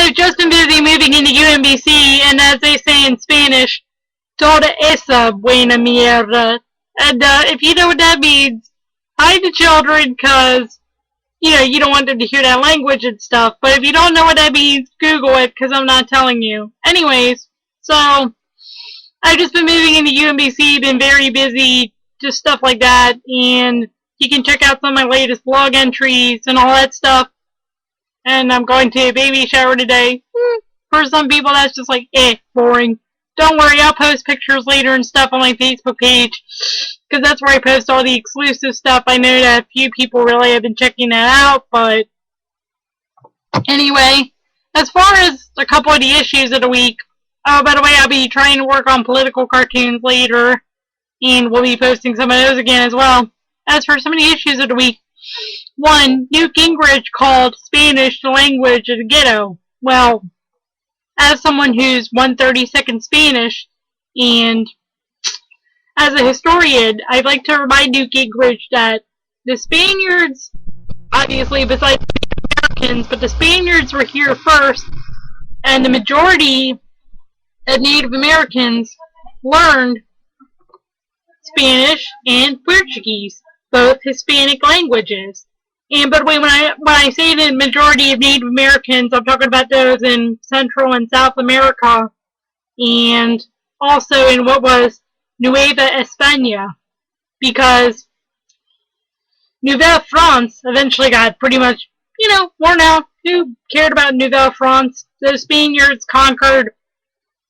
I've just been busy moving into UMBC, and as they say in Spanish, toda esa buena mierda. And if you know what that means, hide the children, because, you don't want them to hear that language and stuff. But if you don't know what that means, Google it, because I'm not telling you. Anyways, so I've just been moving into UMBC, been very busy, just stuff like that, and you can check out some of my latest blog entries and all that stuff. And I'm going to a baby shower today. For some people, that's just like, boring. Don't worry, I'll post pictures later and stuff on my Facebook page, because that's where I post all the exclusive stuff. I know that a few people really have been checking that out, but anyway, as far as a couple of the issues of the week, oh, by the way, I'll be trying to work on political cartoons later, and we'll be posting some of those again as well. As for some of the issues of the week, 1. Newt Gingrich called Spanish the language of the ghetto. Well, as someone who's 1/32 Spanish, and as a historian, I'd like to remind Newt Gingrich that the Spaniards, obviously besides the Americans, but the Spaniards were here first, and the majority of Native Americans learned Spanish and Portuguese, both Hispanic languages. And by the way, when I say the majority of Native Americans, I'm talking about those in Central and South America, and also in what was Nueva España, because Nouvelle France eventually got pretty much, worn out. Who cared about Nouvelle France? The Spaniards conquered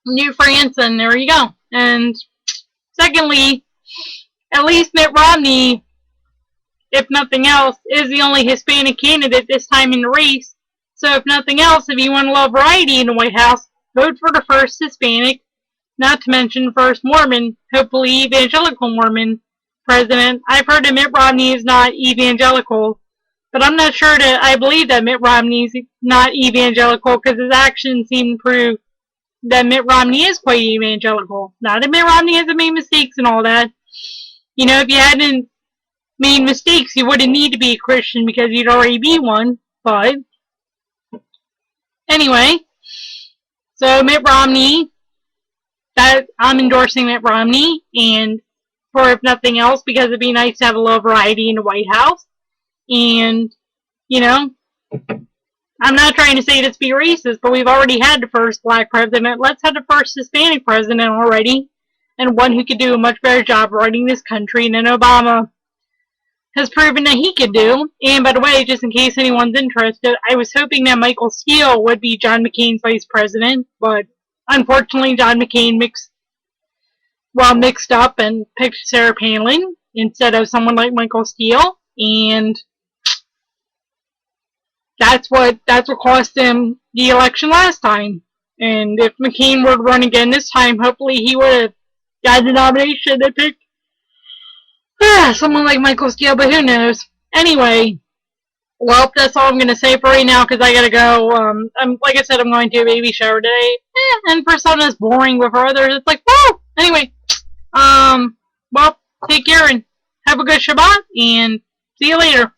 New France, and there you go. And secondly, at least Mitt Romney, if nothing else, is the only Hispanic candidate this time in the race. So if nothing else, if you want a little variety in the White House, vote for the first Hispanic, not to mention first Mormon, hopefully evangelical Mormon president. I've heard that Mitt Romney is not evangelical, but I'm not sure that I believe that Mitt Romney is not evangelical, because his actions seem to prove that Mitt Romney is quite evangelical. Not that Mitt Romney hasn't made mistakes and all that. If you hadn't made mistakes, you wouldn't need to be a Christian, because you'd already be one. But anyway, so Mitt Romney, that I'm endorsing Mitt Romney, and for if nothing else, because it'd be nice to have a little variety in the White House. And I'm not trying to say this to be racist, but we've already had the first black president. Let's have the first Hispanic president already, and one who could do a much better job running this country than Obama has proven that he could do. And by the way, just in case anyone's interested, I was hoping that Michael Steele would be John McCain's vice president, but unfortunately John McCain mixed up and picked Sarah Palin instead of someone like Michael Steele, and that's what cost him the election last time. And if McCain were to run again this time, hopefully he would have got the nomination and picked someone like Michael Steele, but who knows. Anyway, well, that's all I'm going to say for right now, because I got to go. Like I said, I'm going to a baby shower today. And for some that's boring, but for others, it's like, woo! Anyway, well, take care and have a good Shabbat, and see you later.